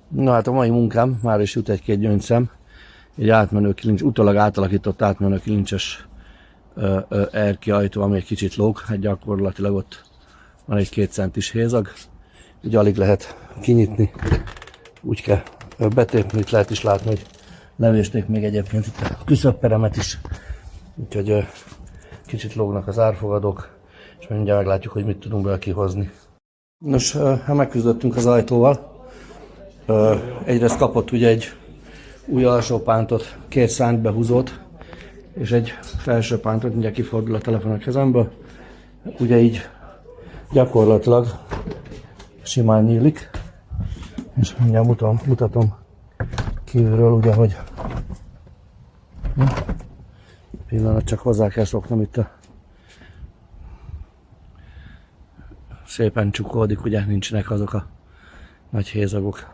Na hát a mai munkám, már is jut egy-két gyöngyszem, egy átmenő kilincs, utólag átalakított átmenő kilincses erkiajtó, ami egy kicsit lóg, hát gyakorlatilag ott van egy 2 centis hézag, úgy alig lehet kinyitni, úgy kell betépni, itt lehet is látni, hogy levésték még egyébként itt a küszöbperemet is, úgyhogy kicsit lógnak az árfogadók, és mindjárt meglátjuk, hogy mit tudunk belőle kihozni. Nos, hát megküzdöttünk az ajtóval. Egyrészt kapott ugye egy új alsó pántot, 2 szántbehúzót, és egy felső pántot, mindjárt kifordul a telefon a kezemből. Ugye így gyakorlatilag simán nyílik, és mindjárt mutatom kívülről, ugye, hogy pillanat, csak hozzá kell szoknom itt a szépen csukódik, ugye nincsenek azok a nagy hézagok.